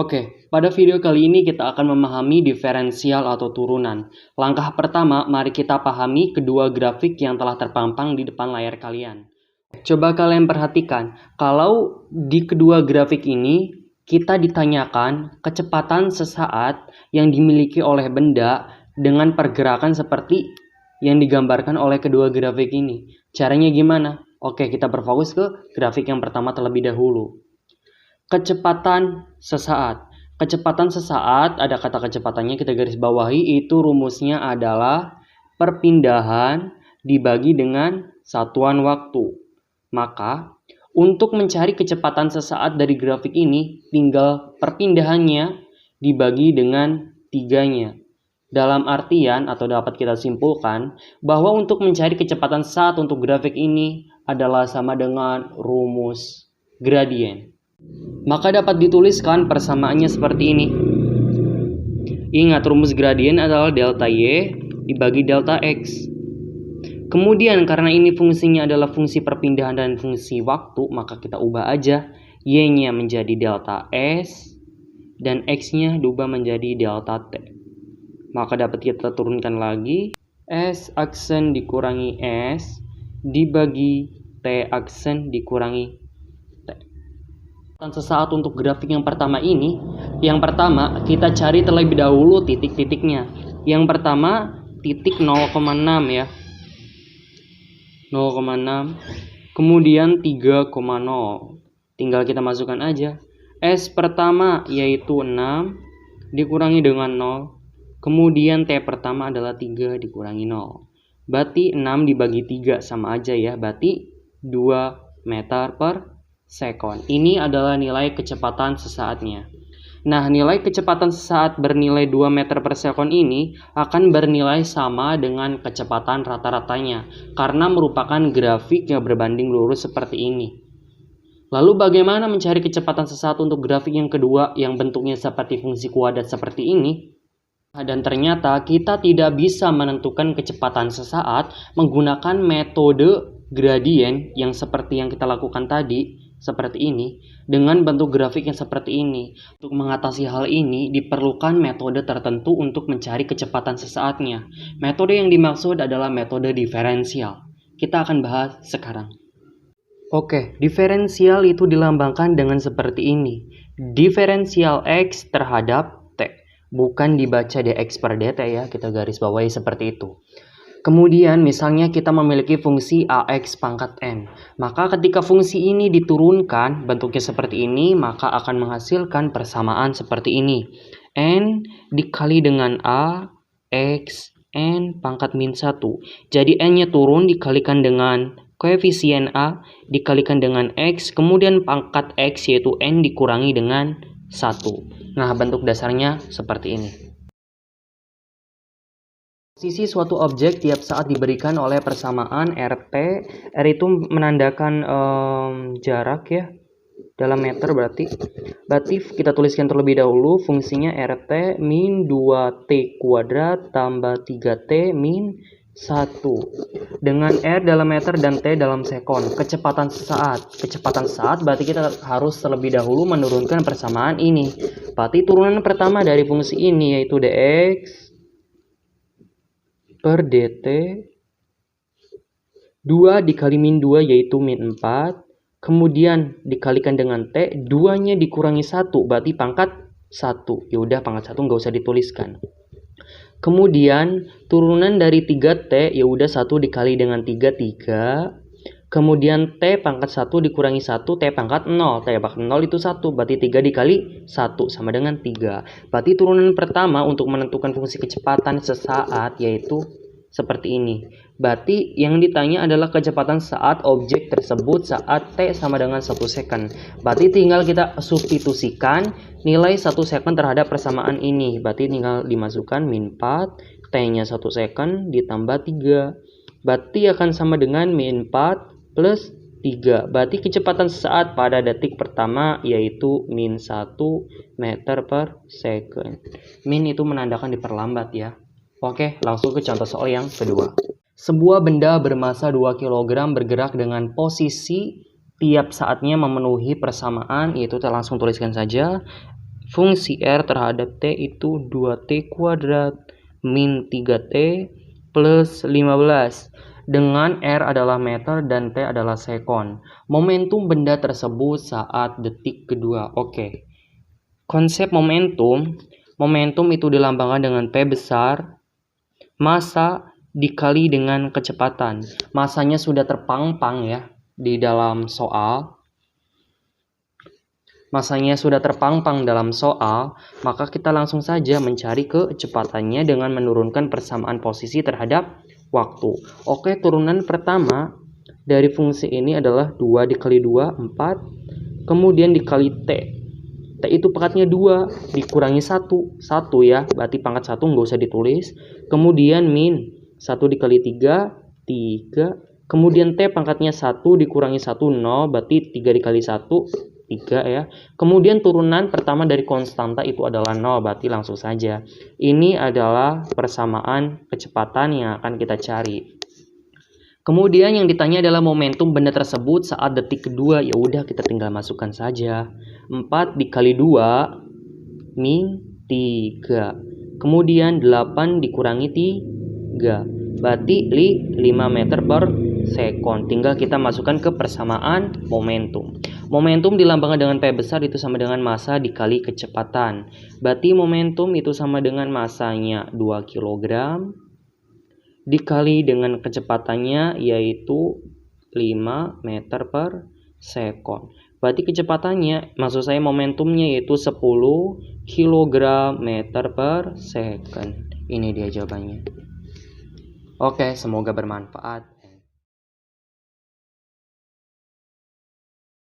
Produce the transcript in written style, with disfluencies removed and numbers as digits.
Oke, pada video kali ini kita akan memahami diferensial atau turunan. Langkah pertama, mari kita pahami kedua grafik yang telah terpampang di depan layar kalian. Coba kalian perhatikan, kalau di kedua grafik ini kita ditanyakan kecepatan sesaat yang dimiliki oleh benda dengan pergerakan seperti yang digambarkan oleh kedua grafik ini. Caranya gimana? Oke, kita berfokus ke grafik yang pertama terlebih dahulu. Kecepatan sesaat. Kecepatan sesaat, ada kata kecepatannya kita garis bawahi, itu rumusnya adalah perpindahan dibagi dengan satuan waktu. Maka, untuk mencari kecepatan sesaat dari grafik ini, tinggal perpindahannya dibagi dengan 3-nya. Dalam artian, atau dapat kita simpulkan, bahwa untuk mencari kecepatan sesaat untuk grafik ini adalah sama dengan rumus gradien. Maka dapat dituliskan persamaannya seperti ini. Ingat, rumus gradien adalah delta Y dibagi delta X. Kemudian karena ini fungsinya adalah fungsi perpindahan dan fungsi waktu, maka kita ubah aja. Y-nya menjadi delta S dan X-nya diubah menjadi delta T. Maka dapat kita turunkan lagi. S aksen dikurangi S dibagi T aksen dikurangi sesaat untuk grafik yang pertama ini, yang pertama kita cari terlebih dahulu titik-titiknya. Yang pertama titik 0,6 ya. 0,6. Kemudian 3,0. Tinggal kita masukkan aja. S pertama yaitu 6 dikurangi dengan 0. Kemudian T pertama adalah 3 dikurangi 0. Berarti 6 dibagi 3 sama aja ya. Berarti 2 meter per sekon. Ini adalah nilai kecepatan sesaatnya. Nah, nilai kecepatan sesaat bernilai 2 meter per sekon ini akan bernilai sama dengan kecepatan rata-ratanya karena merupakan grafik yang berbanding lurus seperti ini. Lalu bagaimana mencari kecepatan sesaat untuk grafik yang kedua yang bentuknya seperti fungsi kuadrat seperti ini? Dan ternyata kita tidak bisa menentukan kecepatan sesaat menggunakan metode gradien yang seperti yang kita lakukan tadi, seperti ini, dengan bentuk grafik yang seperti ini. Untuk mengatasi hal ini, diperlukan metode tertentu untuk mencari kecepatan sesaatnya. Metode yang dimaksud adalah metode diferensial. Kita akan bahas sekarang. Oke, diferensial itu dilambangkan dengan seperti ini. Diferensial X terhadap T. Bukan dibaca dx per dt ya, kita garis bawahi seperti itu. Kemudian misalnya kita memiliki fungsi AX pangkat N. Maka ketika fungsi ini diturunkan bentuknya seperti ini, maka akan menghasilkan persamaan seperti ini. N dikali dengan A, X, N pangkat min 1. Jadi N-nya turun dikalikan dengan koefisien A, dikalikan dengan X, kemudian pangkat X yaitu N dikurangi dengan 1. Nah, bentuk dasarnya seperti ini. Posisi suatu objek tiap saat diberikan oleh persamaan RT. R itu menandakan jarak ya, dalam meter berarti. Kita tuliskan terlebih dahulu fungsinya RT min 2T kuadrat tambah 3T min 1. Dengan R dalam meter dan T dalam sekon. Kecepatan sesaat. Kecepatan sesaat berarti kita harus terlebih dahulu menurunkan persamaan ini. Berarti turunan pertama dari fungsi ini yaitu dx per dt 2 dikali min 2 yaitu min 4, kemudian dikalikan dengan t, 2 nya dikurangi 1 berarti pangkat 1. Yaudah, pangkat 1 nggak usah dituliskan. Kemudian turunan dari 3t yaudah 1 dikali dengan 3, kemudian t pangkat 1 dikurangi 1, t pangkat 0. T pangkat 0 itu 1, berarti 3 dikali 1 sama dengan 3. Berarti turunan pertama untuk menentukan fungsi kecepatan sesaat yaitu seperti ini. Berarti yang ditanya adalah kecepatan saat objek tersebut saat t sama dengan 1 second. Berarti tinggal kita substitusikan nilai 1 second terhadap persamaan ini. Berarti tinggal dimasukkan min 4, t-nya 1 second ditambah 3. Berarti akan sama dengan min 4 plus 3. Berarti kecepatan sesaat pada detik pertama yaitu min 1 meter per second. Min itu menandakan diperlambat ya. Oke, langsung ke contoh soal yang kedua. Sebuah benda bermasa 2 kg bergerak dengan posisi tiap saatnya memenuhi persamaan, yaitu kita langsung tuliskan saja. Fungsi R terhadap T itu 2T kuadrat min 3T plus 15. Dengan R adalah meter dan T adalah sekon. Momentum benda tersebut saat detik kedua. Oke. Konsep momentum itu dilambangkan dengan P besar, massa dikali dengan kecepatan. Massanya sudah terpampang ya di dalam soal. Masanya sudah terpampang dalam soal, maka kita langsung saja mencari kecepatannya dengan menurunkan persamaan posisi terhadap waktu. Oke, turunan pertama dari fungsi ini adalah 2 dikali 2, 4. Kemudian dikali T. T itu pangkatnya 2, dikurangi 1. 1 ya, berarti pangkat 1 nggak usah ditulis. Kemudian min 1 dikali 3, 3. Kemudian T pangkatnya 1 dikurangi 1, 0, berarti 3 dikali 1, 3 ya. Kemudian turunan pertama dari konstanta itu adalah 0, berarti langsung saja. Ini adalah persamaan kecepatan yang akan kita cari. Kemudian yang ditanya adalah momentum benda tersebut saat detik kedua. Ya udah, kita tinggal masukkan saja. 4 dikali 2 min 3. Kemudian 8 dikurangi 3. Berarti 5 meter per sekon. Tinggal kita masukkan ke persamaan momentum. Momentum dilambangkan dengan P besar itu sama dengan massa dikali kecepatan. Berarti momentum itu sama dengan massanya 2 kg dikali dengan kecepatannya yaitu 5 meter per sekon. Berarti kecepatannya, maksud saya momentumnya yaitu 10 kg meter per second. Ini dia jawabannya. Oke, semoga bermanfaat.